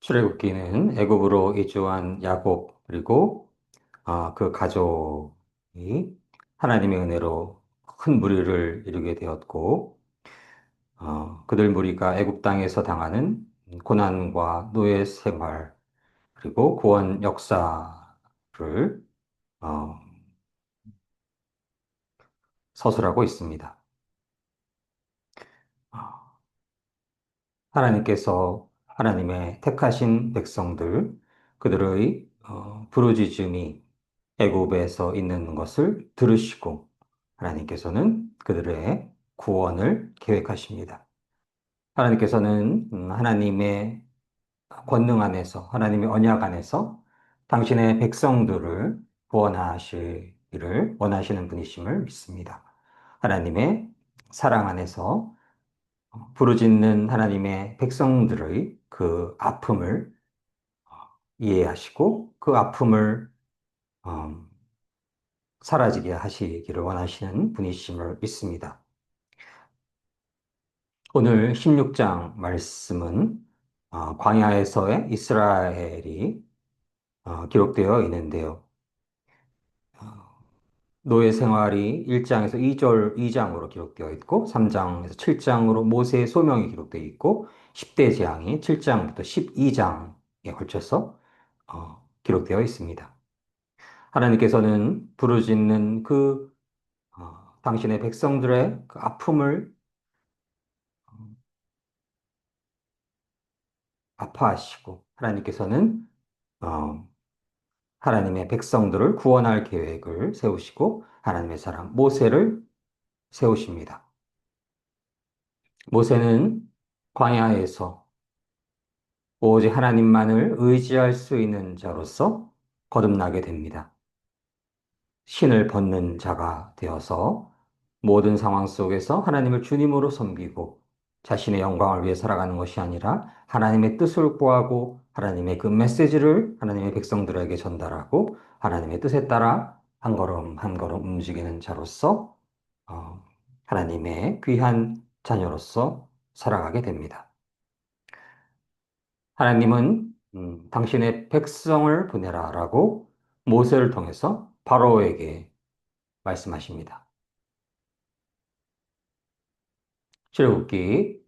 출애굽기는 애굽으로 이주한 야곱 그리고 그 가족이 하나님의 은혜로 큰 무리를 이루게 되었고 그들 무리가 애굽 땅에서 당하는 고난과 노예 생활 그리고 구원 역사를 어, 서술하고 있습니다. 어, 하나님께서 하나님의 택하신 백성들 그들의 부르짖음이 애굽에서 있는 것을 들으시고 하나님께서는 그들의 구원을 계획하십니다. 하나님께서는 하나님의 권능 안에서 하나님의 언약 안에서 당신의 백성들을 구원하시기를 원하시는 분이심을 믿습니다. 하나님의 사랑 안에서 부르짖는 하나님의 백성들의 그 아픔을 이해하시고 그 아픔을 어, 사라지게 하시기를 원하시는 분이심을 믿습니다. 오늘 16장 말씀은 광야에서의 이스라엘이 기록되어 있는데요. 어, 노예 생활이 1장에서 2장으로 기록되어 있고 3장에서 7장으로 모세의 소명이 기록되어 있고 10대 재앙이 7장부터 12장에 걸쳐서 기록되어 있습니다. 하나님께서는 부르짖는 당신의 백성들의 그 아픔을 아파하시고 하나님께서는 어, 하나님의 백성들을 구원할 계획을 세우시고 하나님의 사랑 모세를 세우십니다. 모세는 광야에서 오직 하나님만을 의지할 수 있는 자로서 거듭나게 됩니다. 신을 벗는 자가 되어서 모든 상황 속에서 하나님을 주님으로 섬기고 자신의 영광을 위해 살아가는 것이 아니라 하나님의 뜻을 구하고 하나님의 그 메시지를 하나님의 백성들에게 전달하고 하나님의 뜻에 따라 한 걸음 한 걸음 움직이는 자로서 어, 하나님의 귀한 자녀로서 살아가게 됩니다. 하나님은 당신의 백성을 보내라라고 모세를 통해서 바로에게 말씀하십니다. 출애굽기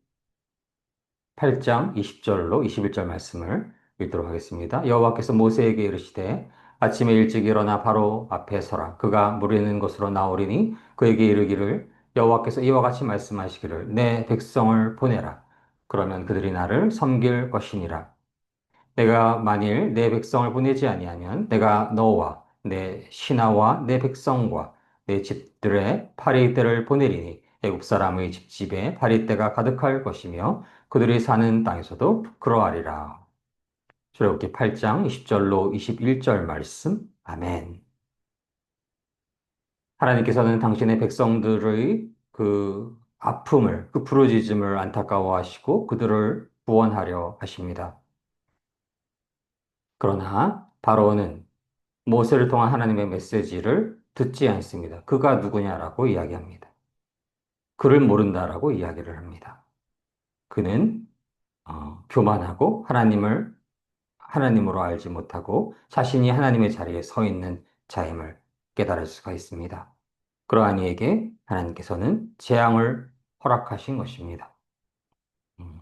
8장 20절로 21절 말씀을 읽도록 하겠습니다. 여호와께서 모세에게 이르시되 아침에 일찍 일어나 바로 앞에 서라. 그가 무리는 곳으로 나오리니 그에게 이르기를 여호와께서 이와 같이 말씀하시기를 내 백성을 보내라. 그러면 그들이 나를 섬길 것이니라. 내가 만일 내 백성을 보내지 아니하면 내가 너와 내 신하와 내 백성과 내 집들의 파리떼를 보내리니 애국 사람의 집집에 파리떼가 가득할 것이며 그들이 사는 땅에서도 그러하리라. 출애굽기 8장 20절로 21절 말씀. 아멘. 하나님께서는 당신의 백성들의 그 아픔을, 그 부르짖음을 안타까워하시고 그들을 구원하려 하십니다. 그러나 바로는 모세를 통한 하나님의 메시지를 듣지 않습니다. 그가 누구냐라고 이야기합니다. 그를 모른다라고 이야기를 합니다. 그는 교만하고 하나님을 하나님으로 알지 못하고 자신이 하나님의 자리에 서 있는 자임을 깨달을 수가 있습니다. 그러한 이에게 하나님께서는 재앙을 허락하신 것입니다. 음,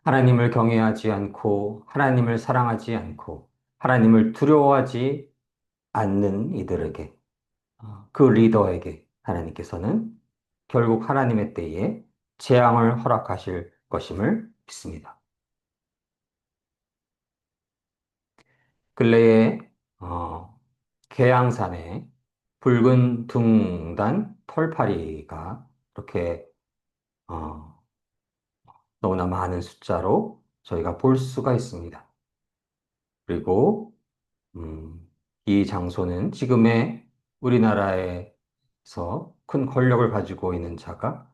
하나님을 경외하지 않고 하나님을 사랑하지 않고 하나님을 두려워하지 않는 이들에게 그 리더에게 하나님께서는 결국 하나님의 때에 재앙을 허락하실 것임을 믿습니다. 근래에 계양산에 붉은 둥단 털파리가 이렇게 어, 너무나 많은 숫자로 저희가 볼 수가 있습니다. 그리고 이 장소는 지금의 우리나라에서 큰 권력을 가지고 있는 자가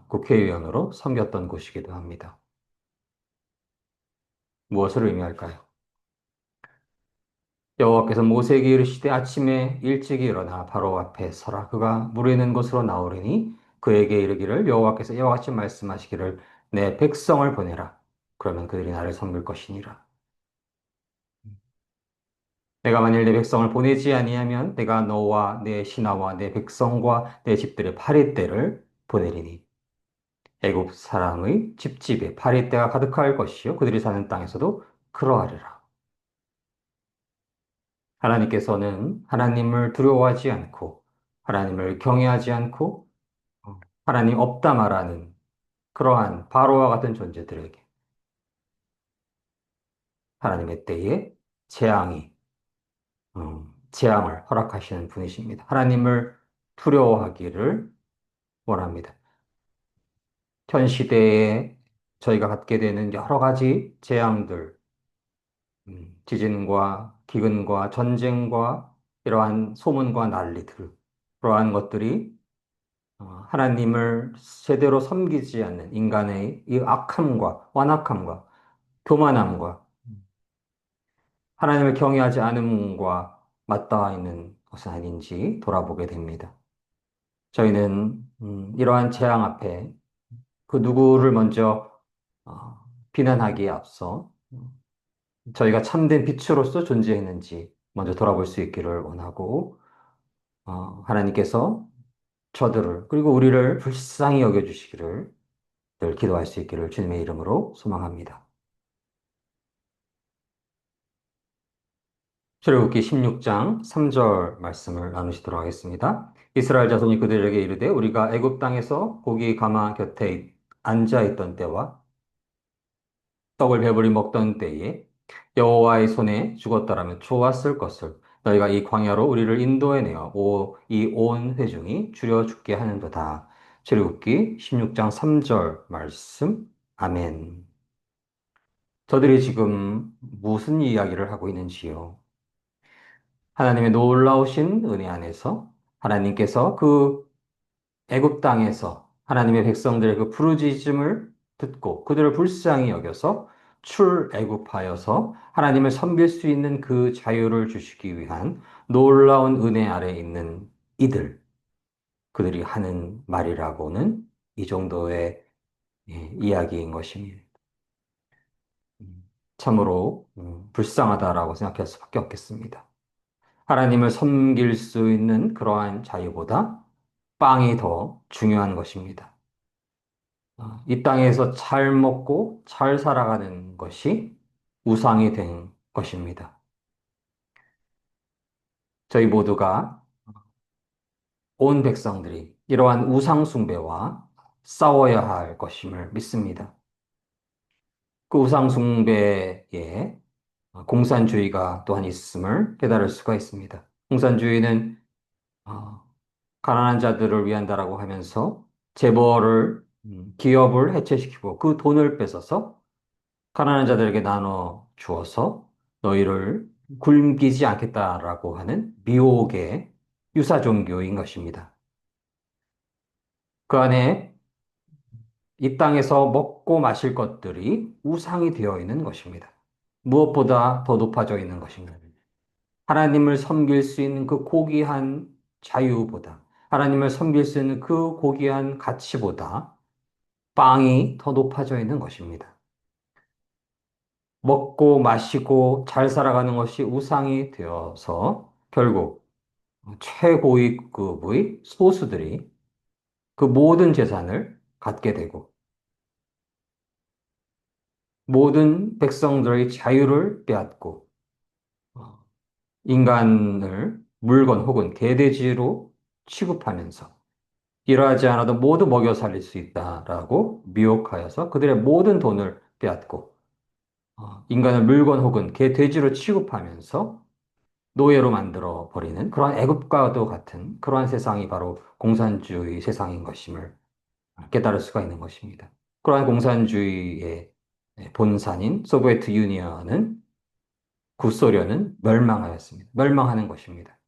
국회의원으로 섬겼던 곳이기도 합니다. 무엇을 의미할까요? 여호와께서 모세에게 이르시되 아침에 일찍 일어나 바로 앞에 서라. 그가 무리는 곳으로 나오리니 그에게 이르기를 여호와께서 이와 같이 말씀하시기를 내 백성을 보내라. 그러면 그들이 나를 섬길 것이니라. 내가 만일 내 백성을 보내지 아니하면 내가 너와 내 신하와 내 백성과 내 집들의 파리떼를 보내리니 애굽 사람의 집집에 파리떼가 가득할 것이요 그들이 사는 땅에서도 그러하리라. 하나님께서는 하나님을 두려워하지 않고 하나님을 경외하지 않고 하나님 없다 말하는 그러한 바로와 같은 존재들에게 하나님의 때에 재앙이 재앙을 허락하시는 분이십니다. 하나님을 두려워하기를 원합니다. 현 시대에 저희가 갖게 되는 여러 가지 재앙들, 지진과 기근과 전쟁과 이러한 소문과 난리들, 그러한 것들이 하나님을 제대로 섬기지 않는 인간의 이 악함과 완악함과 교만함과 하나님을 경외하지 않음과 맞닿아 있는 것은 아닌지 돌아보게 됩니다. 저희는 이러한 재앙 앞에 그 누구를 먼저 어, 비난하기에 앞서 저희가 참된 빛으로서 존재했는지 먼저 돌아볼 수 있기를 원하고 하나님께서 저들을 그리고 우리를 불쌍히 여겨주시기를 늘 기도할 수 있기를 주님의 이름으로 소망합니다. 출애굽기 16장 3절 말씀을 나누시도록 하겠습니다. 이스라엘 자손이 그들에게 이르되 우리가 애굽 땅에서 고기 가마 곁에 앉아 있던 때와 떡을 배불리 먹던 때에 여호와의 손에 죽었더라면 좋았을 것을 너희가 이 광야로 우리를 인도해내어 이 온 회중이 줄여 죽게 하는도다. 출애굽기 16장 3절 말씀. 아멘. 저들이 지금 무슨 이야기를 하고 있는지요? 하나님의 놀라우신 은혜 안에서 하나님께서 그 애굽 땅에서 하나님의 백성들의 그 부르짖음을 듣고 그들을 불쌍히 여겨서 출애굽하여서 하나님을 섬길 수 있는 그 자유를 주시기 위한 놀라운 은혜 아래 있는 이들, 그들이 하는 말이라고는 이 정도의 이야기인 것입니다. 참으로 불쌍하다라고 생각할 수밖에 없겠습니다. 하나님을 섬길 수 있는 그러한 자유보다 빵이 더 중요한 것입니다. 이 땅에서 잘 먹고 잘 살아가는 것이 우상이 된 것입니다. 저희 모두가 온 백성들이 이러한 우상 숭배와 싸워야 할 것임을 믿습니다. 그 우상 숭배에 공산주의가 또한 있음을 깨달을 수가 있습니다. 공산주의는 어, 가난한 자들을 위한다라고 하면서 재벌을 기업을 해체시키고 그 돈을 뺏어서 가난한 자들에게 나눠 주어서 너희를 굶기지 않겠다라고 하는 미혹의 유사 종교인 것입니다. 그 안에 이 땅에서 먹고 마실 것들이 우상이 되어 있는 것입니다. 무엇보다 더 높아져 있는 것입니다. 하나님을 섬길 수 있는 그 고귀한 자유보다, 하나님을 섬길 수 있는 그 고귀한 가치보다 빵이 더 높아져 있는 것입니다. 먹고 마시고 잘 살아가는 것이 우상이 되어서 결국 최고위급의 소수들이 그 모든 재산을 갖게 되고 모든 백성들의 자유를 빼앗고 인간을 물건 혹은 개돼지로 취급하면서 일하지 않아도 모두 먹여 살릴 수 있다라고 미혹하여서 그들의 모든 돈을 빼앗고 인간을 물건 혹은 개돼지로 취급하면서 노예로 만들어 버리는 그러한 애굽과도 같은 그러한 세상이 바로 공산주의 세상인 것임을 깨달을 수가 있는 것입니다. 그러한 공산주의의 본산인 소비에트 유니언은 구소련은 멸망하였습니다. 멸망하는 것입니다.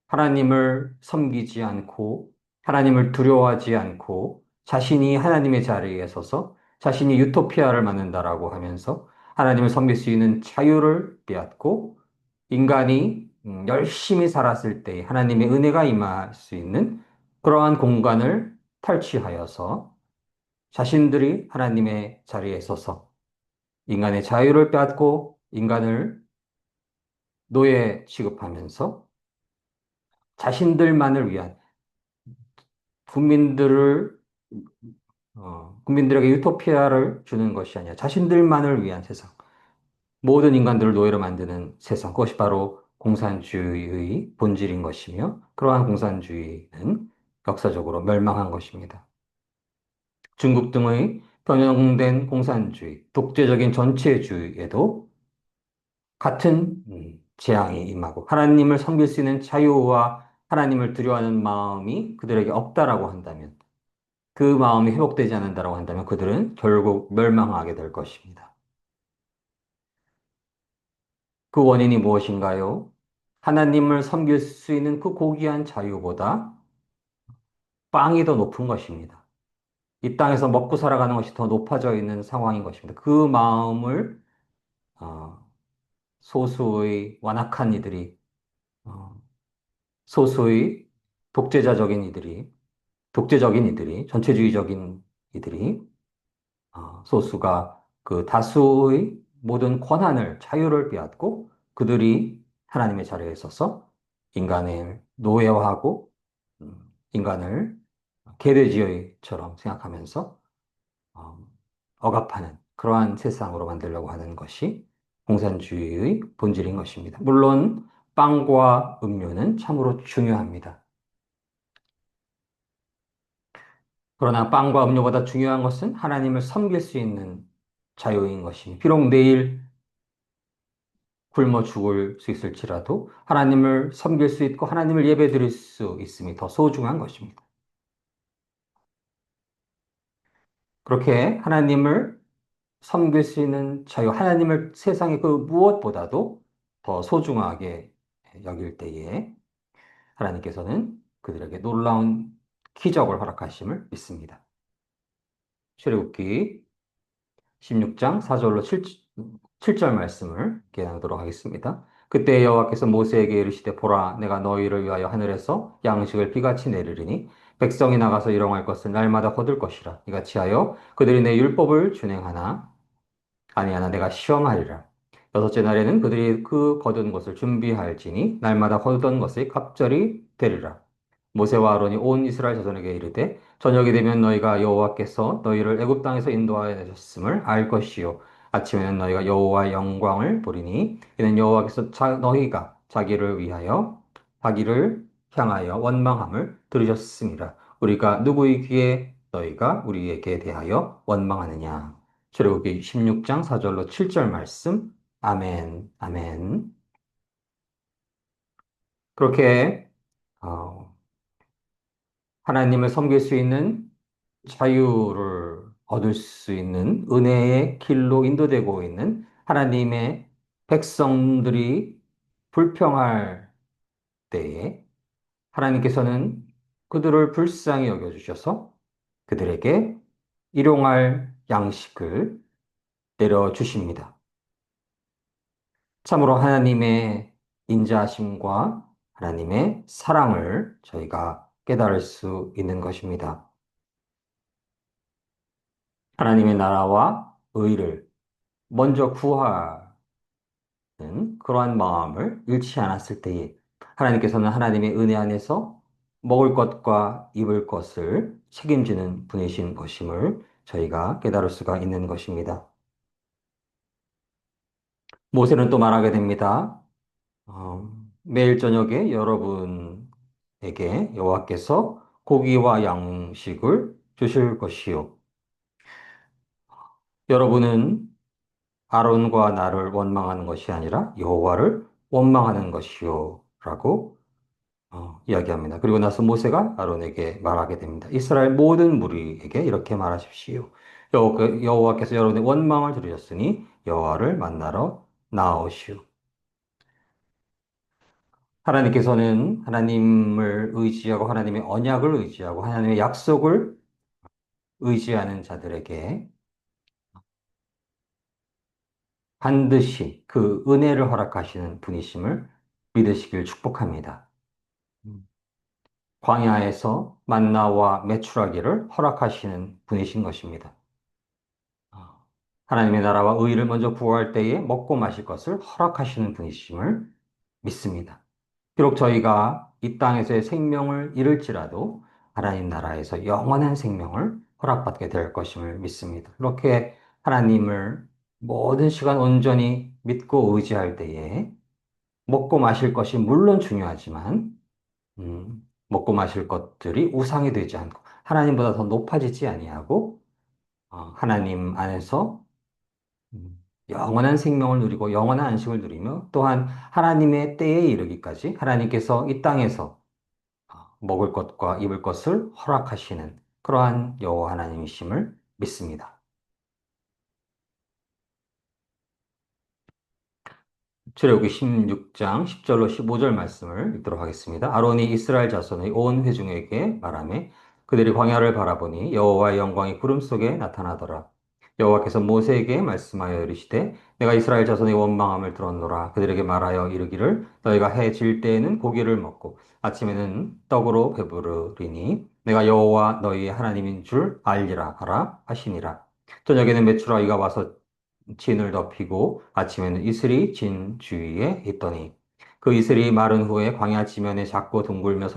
하나님을 섬기지 않고 하나님을 두려워하지 않고 자신이 하나님의 자리에 서서 자신이 유토피아를 만든다라고 하면서 하나님을 섬길 수 있는 자유를 빼앗고 인간이 열심히 살았을 때 하나님의 은혜가 임할 수 있는 그러한 공간을 탈취하여서 자신들이 하나님의 자리에 서서 인간의 자유를 빼앗고 인간을 노예 취급하면서 자신들만을 위한 국민들을 국민들에게 유토피아를 주는 것이 아니라 자신들만을 위한 세상, 모든 인간들을 노예로 만드는 세상, 그것이 바로 공산주의의 본질인 것이며, 그러한 공산주의는 역사적으로 멸망한 것입니다. 중국 등의 변형된 공산주의, 독재적인 전체주의에도 같은 재앙이 임하고 하나님을 섬길 수 있는 자유와 하나님을 두려워하는 마음이 그들에게 없다라고 한다면, 그 마음이 회복되지 않는다라고 한다면 그들은 결국 멸망하게 될 것입니다. 그 원인이 무엇인가요? 하나님을 섬길 수 있는 그 고귀한 자유보다 빵이 더 높은 것입니다. 이 땅에서 먹고 살아가는 것이 더 높아져 있는 상황인 것입니다. 그 마음을 어, 소수의 완악한 이들이, 어, 소수의 독재적인 이들이, 전체주의적인 이들이, 소수가 그 다수의 모든 권한을, 자유를 빼앗고 그들이 하나님의 자리에 서서 인간을 노예화하고 인간을 개돼지처럼 생각하면서 어, 억압하는 그러한 세상으로 만들려고 하는 것이 공산주의의 본질인 것입니다. 물론 빵과 음료는 참으로 중요합니다. 그러나 빵과 음료보다 중요한 것은 하나님을 섬길 수 있는 자유인 것이니 비록 내일 굶어 죽을 수 있을지라도 하나님을 섬길 수 있고 하나님을 예배드릴 수 있음이 더 소중한 것입니다. 그렇게 하나님을 섬길 수 있는 자유, 하나님을 세상의 그 무엇보다도 더 소중하게 여길 때에 하나님께서는 그들에게 놀라운 기적을 허락하심을 믿습니다. 출애굽기 16장 4절로 7절 말씀을 이렇게 나누도록 하겠습니다. 그때 여호와께서 모세에게 이르시되 보라 내가 너희를 위하여 하늘에서 양식을 비같이 내리리니 백성이 나가서 일용할 것을 날마다 거둘 것이라 이같이 하여 그들이 내 율법을 준행하나 아니하나 내가 시험하리라. 여섯째 날에는 그들이 그 거둔 것을 준비할지니 날마다 거두던 것이 갑절이 되리라. 모세와 아론이 온 이스라엘 자손에게 이르되 저녁이 되면 너희가 여호와께서 너희를 애굽 땅에서 인도하여 내셨음을 알 것이요 아침에는 너희가 여호와의 영광을 보리니 이는 여호와께서 너희가 자기를 위하여 자기를 향하여 원망함을 들으셨습니다. 우리가 누구의 귀에 너희가 우리에게 대하여 원망하느냐. 출애굽기 16장 4절로 7절 말씀. 아멘, 아멘. 그렇게 어, 하나님을 섬길 수 있는 자유를 얻을 수 있는 은혜의 길로 인도되고 있는 하나님의 백성들이 불평할 때에 하나님께서는 그들을 불쌍히 여겨주셔서 그들에게 일용할 양식을 내려주십니다. 참으로 하나님의 인자하심과 하나님의 사랑을 저희가 깨달을 수 있는 것입니다. 하나님의 나라와 의를 먼저 구하는 그러한 마음을 잃지 않았을 때에 하나님께서는 하나님의 은혜 안에서 먹을 것과 입을 것을 책임지는 분이신 것임을 저희가 깨달을 수가 있는 것입니다. 모세는 또 말하게 됩니다. 매일 저녁에 여러분에게 여호와께서 고기와 양식을 주실 것이요. 여러분은 아론과 나를 원망하는 것이 아니라 여호와를 원망하는 것이요. 라고 이야기합니다. 그리고 나서 모세가 아론에게 말하게 됩니다. 이스라엘 모든 무리에게 이렇게 말하십시오. 여호와께서 여러분의 원망을 들으셨으니 여호와를 만나러 나아오시오. 하나님께서는 하나님을 의지하고 하나님의 언약을 의지하고 하나님의 약속을 의지하는 자들에게 반드시 그 은혜를 허락하시는 분이심을 믿으시길 축복합니다. 음. 광야에서 만나와 메추라기를 허락하시는 분이신 것입니다. 아, 하나님의 나라와 의를 먼저 구할 때에 먹고 마실 것을 허락하시는 분이심을 믿습니다. 비록 저희가 이 땅에서의 생명을 잃을지라도 하나님 나라에서 영원한 생명을 허락받게 될 것임을 믿습니다. 그렇게 하나님을 모든 시간 온전히 믿고 의지할 때에 먹고 마실 것이 물론 중요하지만, 먹고 마실 것들이 우상이 되지 않고 하나님보다 더 높아지지 아니하고 하나님 안에서 영원한 생명을 누리고 영원한 안식을 누리며 또한 하나님의 때에 이르기까지 하나님께서 이 땅에서 먹을 것과 입을 것을 허락하시는 그러한 여호와 하나님이심을 믿습니다. 출애굽기 16장 10절로 15절 말씀을 읽도록 하겠습니다. 아론이 이스라엘 자손의 온 회중에게 말하매 그들이 광야를 바라보니 여호와의 영광이 구름 속에 나타나더라. 여호와께서 모세에게 말씀하여 이르시되 내가 이스라엘 자손의 원망함을 들었노라. 그들에게 말하여 이르기를 너희가 해 질 때에는 고기를 먹고 아침에는 떡으로 배부르리니 내가 여호와 너희의 하나님인 줄 알리라 하라 하시니라. 저녁에는 메추라기가 와서 진을 덮이고 아침에는 이슬이 진 주위에 있더니 그 이슬이 마른 후에 광야 지면에 작고 둥글며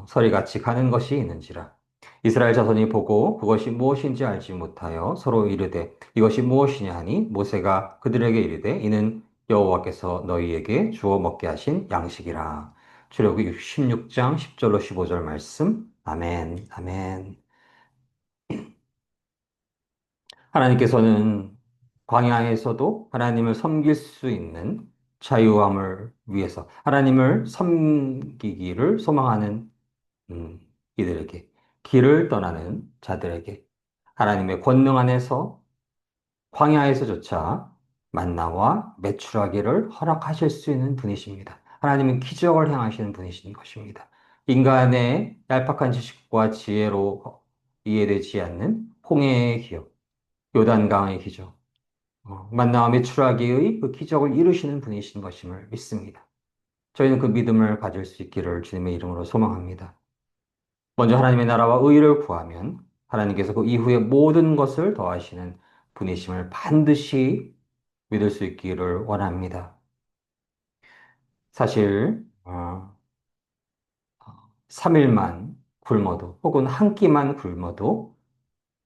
서리같이 가는 것이 있는지라. 이스라엘 자손이 보고 그것이 무엇인지 알지 못하여 서로 이르되 이것이 무엇이냐 하니 모세가 그들에게 이르되 이는 여호와께서 너희에게 주어 먹게 하신 양식이라. 출애굽기 16장 10절로 15절 말씀. 아멘. 아멘. 하나님께서는 광야에서도 하나님을 섬길 수 있는 자유함을 위해서 하나님을 섬기기를 소망하는 음, 이들에게 길을 떠나는 자들에게 하나님의 권능 안에서 광야에서조차 만나와 메추라기를 허락하실 수 있는 분이십니다. 하나님은 기적을 행하시는 분이신 것입니다. 인간의 얄팍한 지식과 지혜로 이해되지 않는 홍해의 기억, 요단강의 기적, 만나와 메추라기의 그 기적을 이루시는 분이신 것임을 믿습니다. 저희는 그 믿음을 가질 수 있기를 주님의 이름으로 소망합니다. 먼저 하나님의 나라와 의를 구하면 하나님께서 그 이후에 모든 것을 더하시는 분이심을 반드시 믿을 수 있기를 원합니다. 사실 3일만 굶어도 혹은 한 끼만 굶어도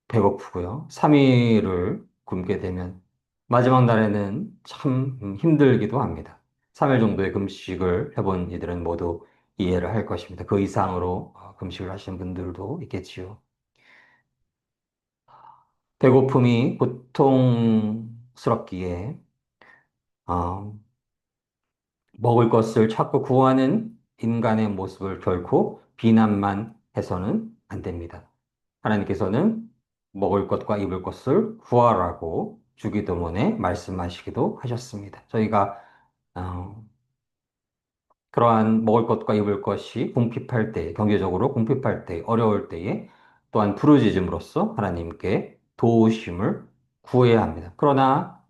배고프고요. 3일을 굶게 되면 마지막 날에는 참 힘들기도 합니다. 3일 정도의 금식을 해본 이들은 모두 이해를 할 것입니다. 그 이상으로 금식을 하시는 분들도 있겠지요. 배고픔이 고통스럽기에 어, 먹을 것을 찾고 구하는 인간의 모습을 결코 비난만 해서는 안 됩니다. 하나님께서는 먹을 것과 입을 것을 구하라고 주기도문에 말씀하시기도 하셨습니다. 저희가 어, 그러한 먹을 것과 입을 것이 궁핍할 때, 경제적으로 궁핍할 때, 어려울 때에 또한 부르짖음으로써 하나님께 도우심을 구해야 합니다. 그러나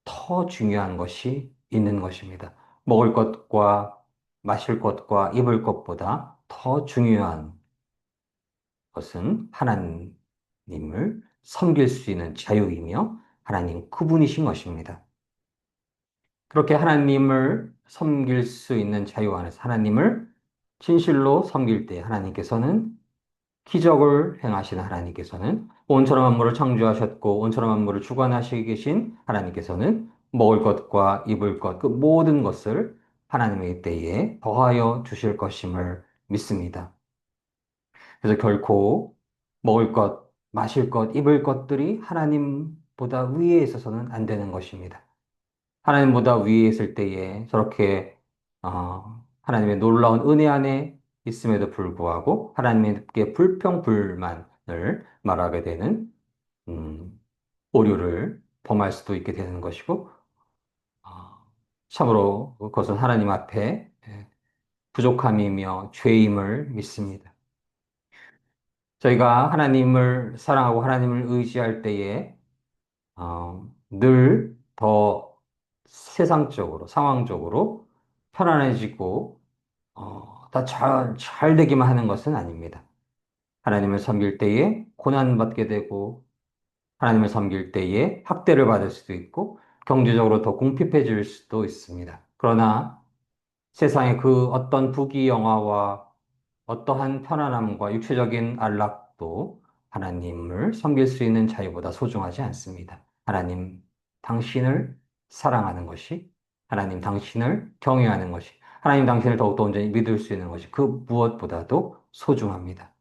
더 중요한 것이 있는 것입니다. 먹을 것과 마실 것과 입을 것보다 더 중요한 것은 하나님을 섬길 수 있는 자유이며 하나님 그분이신 것입니다. 그렇게 하나님을 섬길 수 있는 자유 안에서 하나님을 진실로 섬길 때 하나님께서는 기적을 행하시는 하나님께서는 온천한 만물을 창조하셨고 온천한 만물을 주관하시고 계신 하나님께서는 먹을 것과 입을 것, 그 모든 것을 하나님의 때에 더하여 주실 것임을 믿습니다. 그래서 결코 먹을 것, 마실 것, 입을 것들이 하나님보다 위에 있어서는 안 되는 것입니다. 하나님보다 위에 있을 때에 저렇게 하나님의 놀라운 은혜 안에 있음에도 불구하고 하나님께 불평불만을 말하게 되는 오류를 범할 수도 있게 되는 것이고 어, 참으로 그것은 하나님 앞에 부족함이며 죄임을 믿습니다. 저희가 하나님을 사랑하고 하나님을 의지할 때에 늘 더 세상적으로, 상황적으로 편안해지고, 다 잘 되기만 하는 것은 아닙니다. 하나님을 섬길 때에 고난받게 되고, 하나님을 섬길 때에 학대를 받을 수도 있고 경제적으로 더 궁핍해질 수도 있습니다. 그러나 세상의 그 어떤 부귀영화와 어떠한 편안함과 육체적인 안락도 하나님을 섬길 수 있는 자유보다 소중하지 않습니다. 하나님 당신을 사랑하는 것이, 하나님 당신을 경외하는 것이, 하나님 당신을 더욱더 온전히 믿을 수 있는 것이 그 무엇보다도 소중합니다.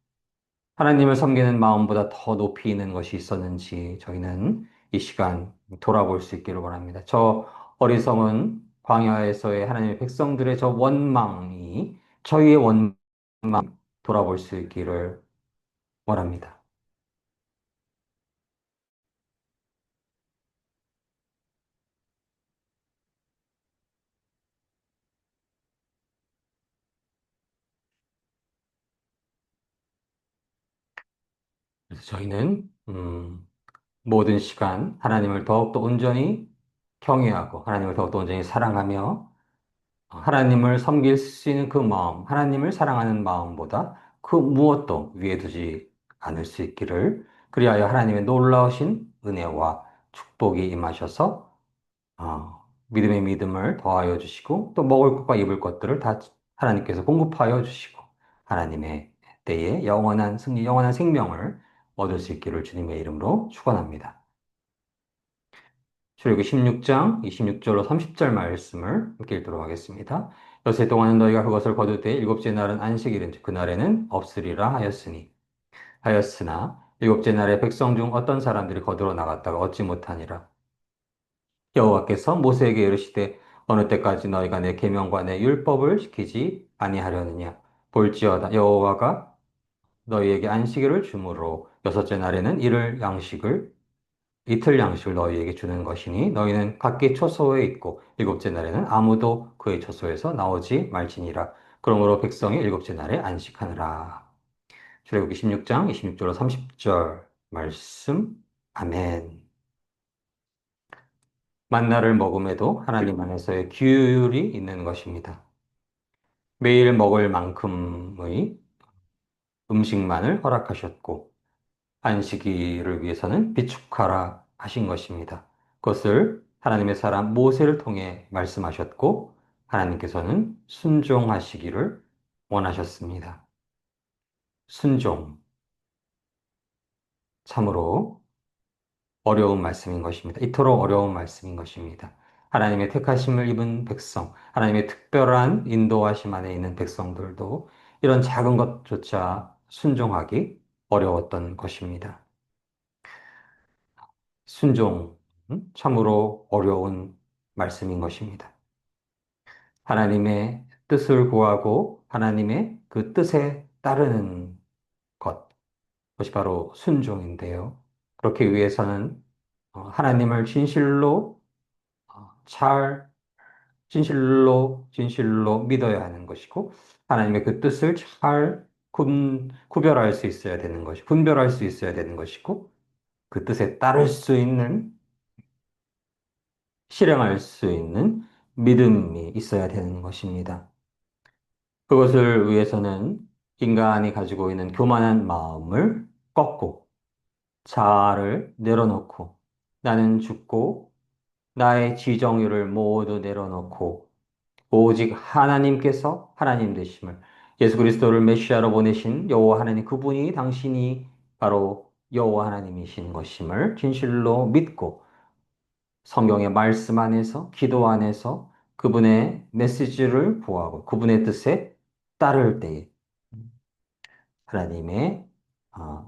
하나님을 섬기는 마음보다 더 높이 있는 것이 있었는지 저희는 이 시간 돌아볼 수 있기를 원합니다. 저 어리석은 광야에서의 하나님의 백성들의 저 원망이 저희의 원망 돌아볼 수 있기를 원합니다. 그래서 저희는 모든 시간 하나님을 더욱더 온전히 경외하고 하나님을 더욱더 온전히 사랑하며 하나님을 섬길 수 있는 그 마음, 하나님을 사랑하는 마음보다 그 무엇도 위에 두지 않을 수 있기를 그리하여 하나님의 놀라우신 은혜와 축복이 임하셔서 믿음의 믿음을 더하여 주시고 또 먹을 것과 입을 것들을 다 하나님께서 공급하여 주시고 하나님의 때에 영원한 승리, 영원한 생명을 얻을 수 있기를 주님의 이름으로 축원합니다. 출애굽기 16장 26절로 30절 말씀을 함께 읽도록 하겠습니다. 여세 동안은 너희가 그것을 거둘 때 일곱째 날은 안식일인즉 그날에는 없으리라 하였으나 일곱째 날에 백성 중 어떤 사람들이 거두러 나갔다가 얻지 못하니라. 여호와께서 모세에게 이르시되 어느 때까지 너희가 내 계명과 내 율법을 지키지 아니하려느냐 볼지어다 여호와가 너희에게 안식일을 주므로 여섯째 날에는 이틀 양식을 너희에게 주는 것이니 너희는 각기 초소에 있고 일곱째 날에는 아무도 그의 초소에서 나오지 말지니라. 그러므로 백성이 일곱째 날에 안식하느라. 출애굽기 16장 26절로 30절 말씀. 아멘. 만나를 먹음에도 하나님 안에서의 규율이 있는 것입니다. 매일 먹을 만큼의 음식만을 허락하셨고 안식일을 위해서는 비축하라 하신 것입니다. 그것을 하나님의 사람 모세를 통해 말씀하셨고 하나님께서는 순종하시기를 원하셨습니다. 순종, 참으로 어려운 말씀인 것입니다. 이토록 어려운 말씀인 것입니다. 하나님의 택하심을 입은 백성, 하나님의 특별한 인도하심 안에 있는 백성들도 이런 작은 것조차 순종하기 어려웠던 것입니다. 순종, 참으로 어려운 말씀인 것입니다. 하나님의 뜻을 구하고 하나님의 그 뜻에 따르는 것, 그것이 바로 순종인데요. 그렇기 위해서는 하나님을 잘, 진실로 믿어야 하는 것이고, 하나님의 그 뜻을 잘 구별할 수 있어야 되는 것이, 분별할 수 있어야 되는 것이고, 그 뜻에 따를 수 있는 실행할 수 있는 믿음이 있어야 되는 것입니다. 그것을 위해서는 인간이 가지고 있는 교만한 마음을 꺾고 자아를 내려놓고 나는 죽고 나의 지정의를 모두 내려놓고 오직 하나님께서 하나님 되심을 예수 그리스도를 메시아로 보내신 여호와 하나님 그분이 당신이 바로 여호와 하나님이신 것임을 진실로 믿고 성경의 말씀 안에서, 기도 안에서 그분의 메시지를 구하고 그분의 뜻에 따를 때에 하나님의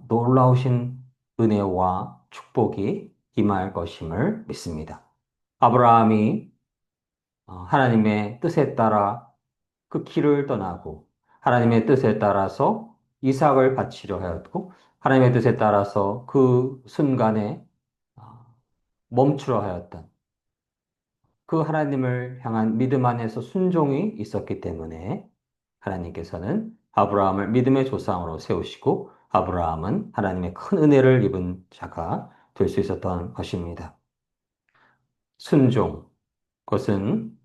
놀라우신 은혜와 축복이 임할 것임을 믿습니다. 아브라함이 하나님의 뜻에 따라 그 길을 떠나고 하나님의 뜻에 따라서 이삭을 바치려 하였고 하나님의 뜻에 따라서 그 순간에 어, 멈추려 하였던 그 하나님을 향한 믿음 안에서 순종이 있었기 때문에 하나님께서는 아브라함을 믿음의 조상으로 세우시고 아브라함은 하나님의 큰 은혜를 입은 자가 될 수 있었던 것입니다. 순종, 그것은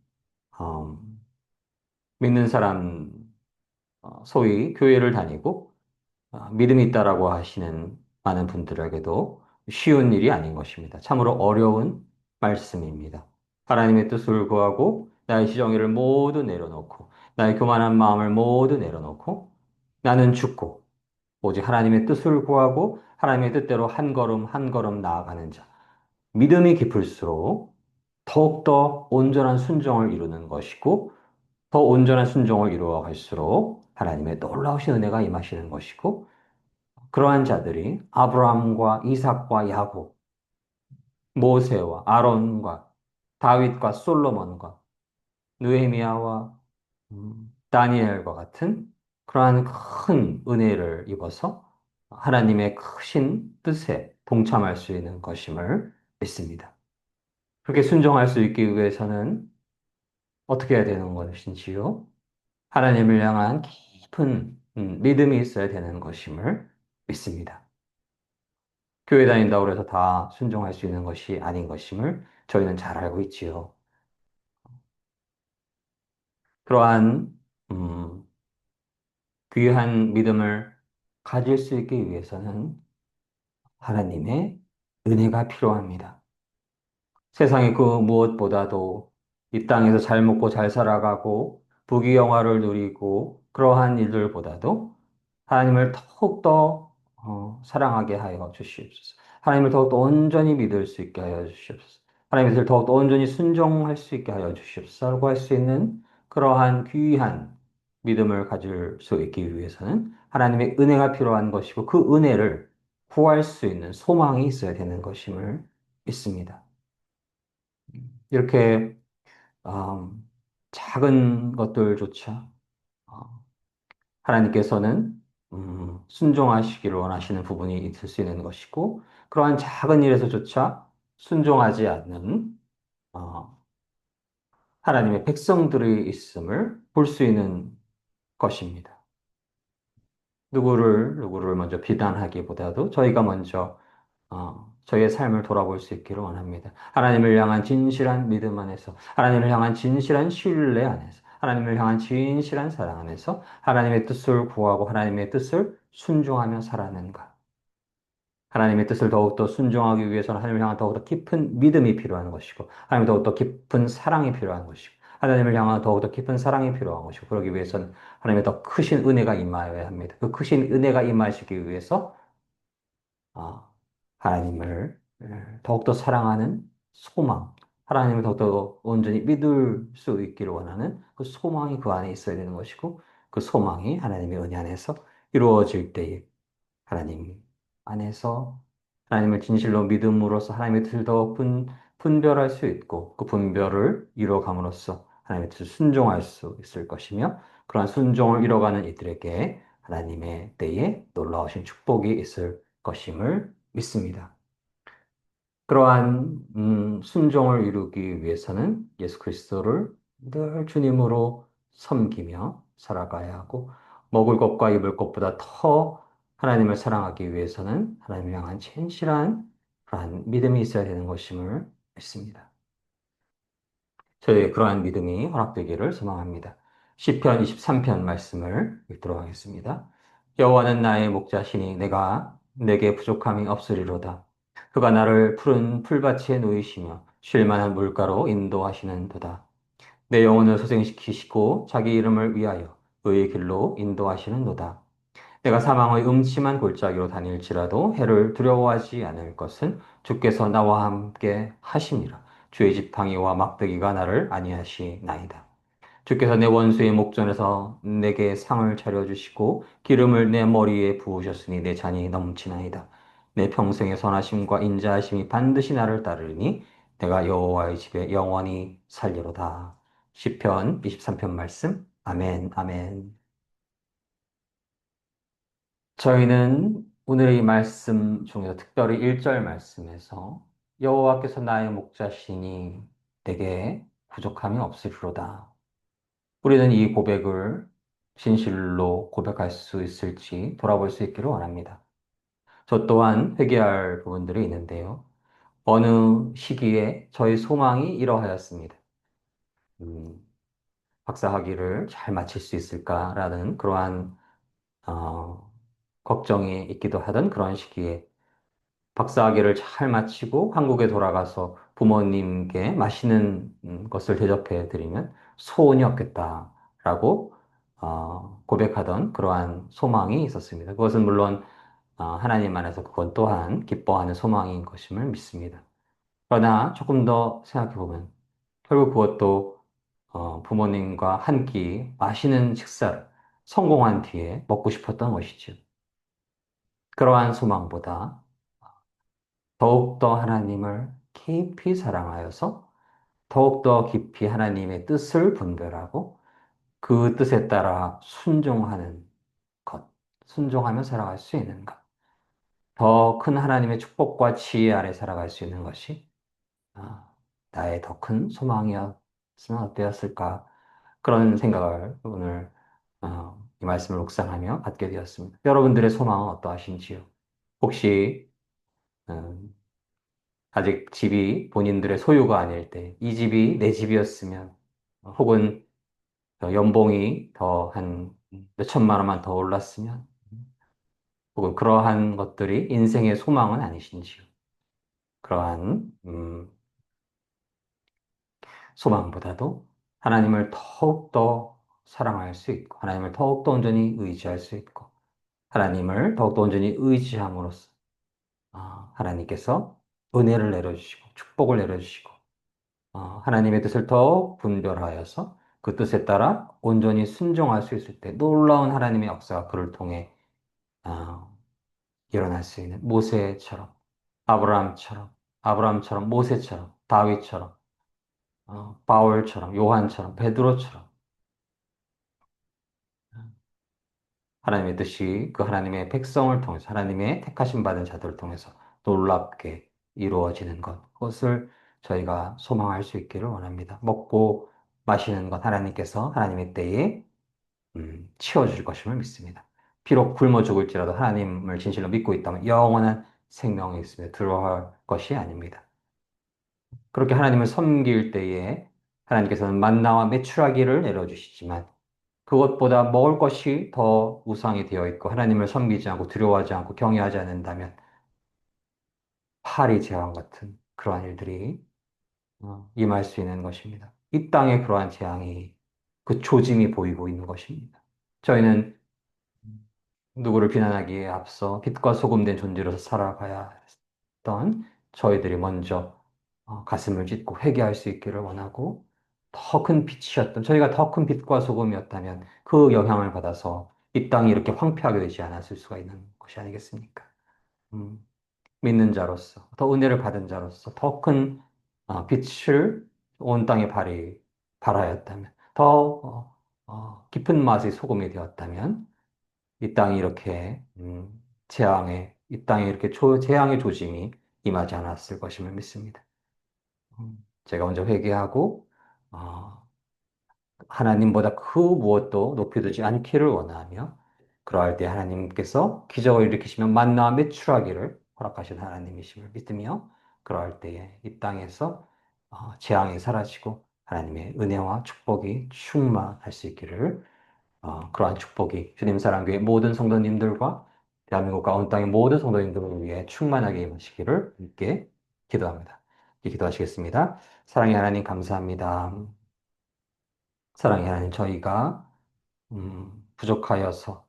어, 믿는 사람, 소위 교회를 다니고 믿음이 있다라고 하시는 많은 분들에게도 쉬운 일이 아닌 것입니다. 참으로 어려운 말씀입니다. 하나님의 뜻을 구하고 나의 지정의를 모두 내려놓고 나의 교만한 마음을 모두 내려놓고 나는 죽고 오직 하나님의 뜻을 구하고 하나님의 뜻대로 한 걸음 한 걸음 나아가는 자. 믿음이 깊을수록 더욱더 온전한 순종을 이루는 것이고 더 온전한 순종을 이루어 갈수록 하나님의 놀라우신 은혜가 임하시는 것이고 그러한 자들이 아브라함과 이삭과 야곱, 모세와 아론과 다윗과 솔로몬과 느헤미야와 다니엘과 같은 그러한 큰 은혜를 입어서 하나님의 크신 뜻에 동참할 수 있는 것임을 믿습니다. 그렇게 순종할 수 있기 위해서는 어떻게 해야 되는 것인지요? 하나님을 향한 깊은 믿음이 있어야 되는 것임을 믿습니다. 교회 다닌다고 해서 다 순종할 수 있는 것이 아닌 것임을 저희는 잘 알고 있지요. 그러한 음, 귀한 믿음을 가질 수 있기 위해서는 하나님의 은혜가 필요합니다. 세상의 그 무엇보다도 이 땅에서 잘 먹고 잘 살아가고 부귀영화를 누리고 그러한 일들보다도 하나님을 더욱더 사랑하게 하여 주시옵소서. 하나님을 더욱더 온전히 믿을 수 있게 하여 주시옵소서. 하나님의 뜻을 더욱더 온전히 순종할 수 있게 하여 주시옵소서라고 할 수 있는 그러한 귀한 믿음을 가질 수 있기 위해서는 하나님의 은혜가 필요한 것이고 그 은혜를 구할 수 있는 소망이 있어야 되는 것임을 믿습니다. 이렇게 작은 것들조차 어, 하나님께서는 순종하시기를 원하시는 부분이 있을 수 있는 것이고 그러한 작은 일에서조차 순종하지 않는 어, 하나님의 백성들이 있음을 볼 수 있는 것입니다. 누구를 먼저 비난하기보다도 저희가 먼저 저희의 삶을 돌아볼 수 있기를 원합니다. 하나님을 향한 진실한 믿음 안에서, 하나님을 향한 진실한 신뢰 안에서, 하나님을 향한 진실한 사랑 안에서 하나님의 뜻을 구하고 하나님의 뜻을 순종하며 살아가는가. 하나님의 뜻을 더욱더 순종하기 위해서는 하나님을 향한 더욱더 깊은 믿음이 필요한 것이고, 하나님 더욱더 깊은 사랑이 필요한 것이고, 하나님을 향한 더욱더 깊은 사랑이 필요한 것이고, 그러기 위해서는 하나님의 더 크신 은혜가 임하여야 합니다. 그 크신 은혜가 임하시기 위해서 아, 하나님을 더욱더 사랑하는 소망, 하나님을 더욱더 온전히 믿을 수 있기를 원하는 그 소망이 그 안에 있어야 되는 것이고, 그 소망이 하나님의 은혜 안에서 이루어질 때에 하나님 안에서 하나님을 진실로 믿음으로써 하나님의 뜻을 더 분별할 수 있고, 그 분별을 이루어감으로써 하나님의 뜻을 순종할 수 있을 것이며, 그러한 순종을 이뤄가는 이들에게 하나님의 때에 놀라우신 축복이 있을 것임을 믿습니다. 그러한 순종을 이루기 위해서는 예수 그리스도를 늘 주님으로 섬기며 살아가야 하고 먹을 것과 입을 것보다 더 하나님을 사랑하기 위해서는 하나님을 향한 진실한 그러한 믿음이 있어야 되는 것임을 믿습니다. 저희의 그러한 믿음이 허락되기를 소망합니다. 시편 23편 말씀을 읽도록 하겠습니다. 여호와는 나의 목자시니 내가 내게 부족함이 없으리로다. 그가 나를 푸른 풀밭에 누이시며 쉴 만한 물가로 인도하시는도다. 내 영혼을 소생시키시고 자기 이름을 위하여 의의 길로 인도하시는도다. 내가 사망의 음침한 골짜기로 다닐지라도 해를 두려워하지 않을 것은 주께서 나와 함께 하심이라. 주의 지팡이와 막대기가 나를 안위하시나이다. 주께서 내 원수의 목전에서 내게 상을 차려주시고 기름을 내 머리에 부으셨으니 내 잔이 넘치나이다. 내 평생의 선하심과 인자하심이 반드시 나를 따르니 내가 여호와의 집에 영원히 살리로다. 시편 23편 말씀. 아멘, 아멘. 저희는 오늘의 이 말씀 중에서 특별히 1절 말씀에서 여호와께서 나의 목자시니 내게 부족함이 없으리로다. 우리는 이 고백을 진실로 고백할 수 있을지 돌아볼 수 있기를 원합니다. 저 또한 회개할 부분들이 있는데요. 어느 시기에 저희 소망이 이러하였습니다. 음, 박사학위를 잘 마칠 수 있을까라는 그러한 어, 걱정이 있기도 하던 그런 시기에 박사학위를 잘 마치고 한국에 돌아가서 부모님께 맛있는 것을 대접해 드리면 소원이 없겠다라고 고백하던 그러한 소망이 있었습니다. 그것은 물론 하나님 안에서 그건 또한 기뻐하는 소망인 것임을 믿습니다. 그러나 조금 더 생각해 보면 결국 그것도 부모님과 한 끼 맛있는 식사를 성공한 뒤에 먹고 싶었던 것이죠. 그러한 소망보다 더욱더 하나님을 깊이 사랑하여서 더욱더 깊이 하나님의 뜻을 분별하고 그 뜻에 따라 순종하는 것, 순종하며 살아갈 수 있는 것, 더 큰 하나님의 축복과 지혜 아래 살아갈 수 있는 것이 아, 나의 더 큰 소망이었으면 어땠을까 그런 생각을 오늘 이 말씀을 묵상하며 갖게 되었습니다. 여러분들의 소망은 어떠하신지요? 혹시 음, 아직 집이 본인들의 소유가 아닐 때, 이 집이 내 집이었으면, 혹은 연봉이 더 한 몇천만 원만 더 올랐으면, 혹은 그러한 것들이 인생의 소망은 아니신지요. 그러한 소망보다도 하나님을 더욱더 사랑할 수 있고, 하나님을 더욱더 온전히 의지할 수 있고, 하나님을 더욱더 온전히 의지함으로써 하나님께서 은혜를 내려주시고, 축복을 내려주시고, 하나님의 뜻을 더 분별하여서 그 뜻에 따라 온전히 순종할 수 있을 때 놀라운 하나님의 역사가 그를 통해 어, 일어날 수 있는 모세처럼 아브라함처럼 모세처럼 다윗처럼 바울처럼 요한처럼 베드로처럼 하나님의 뜻이 그 하나님의 백성을 통해서 하나님의 택하심 받은 자들을 통해서 놀랍게 이루어지는 것, 그것을 저희가 소망할 수 있기를 원합니다. 먹고 마시는 것 하나님께서 하나님의 때에 치워줄 것임을 믿습니다. 비록 굶어 죽을지라도 하나님을 진실로 믿고 있다면 영원한 생명이 있으며 두려워할 것이 아닙니다. 그렇게 하나님을 섬길 때에 하나님께서는 만나와 메추라기를 내려주시지만 그것보다 먹을 것이 더 우상이 되어 있고 하나님을 섬기지 않고 두려워하지 않고 경외하지 않는다면 파리 재앙 같은 그러한 일들이 임할 수 있는 것입니다. 이 땅에 그러한 재앙이 그 조짐이 보이고 있는 것입니다. 저희는 누구를 비난하기에 앞서 빛과 소금 된 존재로서 살아가야 했던 저희들이 먼저 가슴을 찢고 회개할 수 있기를 원하고 더 큰 빛이었던 저희가 더 큰 빛과 소금이었다면 그 영향을 받아서 이 땅이 이렇게 황폐하게 되지 않았을 수가 있는 것이 아니겠습니까? 음, 믿는 자로서 더 은혜를 받은 자로서 더 큰 빛을 온 땅에 발하였다면 더 깊은 맛의 소금이 되었다면 이 땅이 이렇게 이 땅에 이렇게 재앙의 조짐이 임하지 않았을 것임을 믿습니다. 제가 먼저 회개하고 어, 하나님보다 그 무엇도 높여두지 않기를 원하며 그러할 때 하나님께서 기적을 일으키시면 만나와 메추라기를 허락하신 하나님이심을 믿으며 그러할 때에 이 땅에서 재앙이 사라지고 하나님의 은혜와 축복이 충만할 수 있기를 그러한 축복이 주님 사랑교회 모든 성도님들과 대한민국과 온 땅의 모든 성도님들을 위해 충만하게 임하시기를 함께 기도합니다. 이렇게 기도하시겠습니다. 사랑의 하나님 감사합니다. 사랑의 하나님 저희가 부족하여서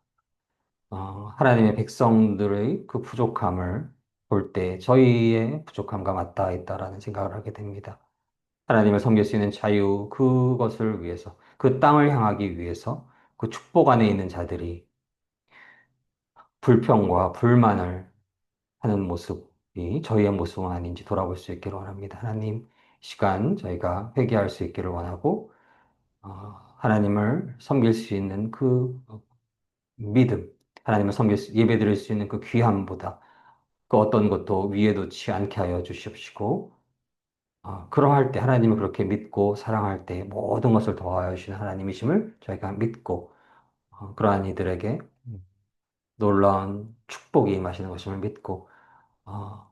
하나님의 백성들의 그 부족함을 볼 때 저희의 부족함과 맞닿아 있다라는 생각을 하게 됩니다. 하나님을 섬길 수 있는 자유 그것을 위해서 그 땅을 향하기 위해서 그 축복 안에 있는 자들이 불평과 불만을 하는 모습이 저희의 모습은 아닌지 돌아볼 수 있기를 원합니다. 하나님, 이 시간 저희가 회개할 수 있기를 원하고, 하나님을 섬길 수 있는 그 믿음, 하나님을 예배드릴 수 있는 그 귀함보다 그 어떤 것도 위에 놓지 않게 하여 주시옵시고, 그러할 때 하나님을 그렇게 믿고 사랑할 때 모든 것을 더하여 주시는 하나님이심을 저희가 믿고, 그러한 이들에게 놀라운 축복이 임하시는 것임을 믿고,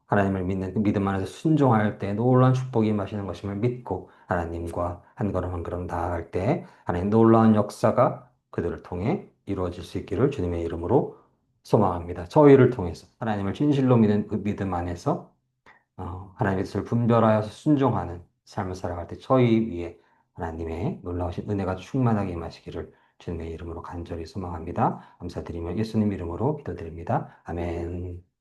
하나님을 믿는 그 믿음 안에서 순종할 때 놀라운 축복이 임하시는 것임을 믿고 하나님과 한 걸음 한 걸음 나아갈 때 하나님 놀라운 역사가 그들을 통해 이루어질 수 있기를 주님의 이름으로 소망합니다. 저희를 통해서 하나님을 진실로 믿는 그 믿음 안에서 하나님의 뜻을 분별하여서 순종하는 삶을 살아갈 때 저희 위에 하나님의 놀라우신 은혜가 충만하게 임하시기를 주님의 이름으로 간절히 소망합니다. 감사드리며 예수님 이름으로 기도드립니다. 아멘.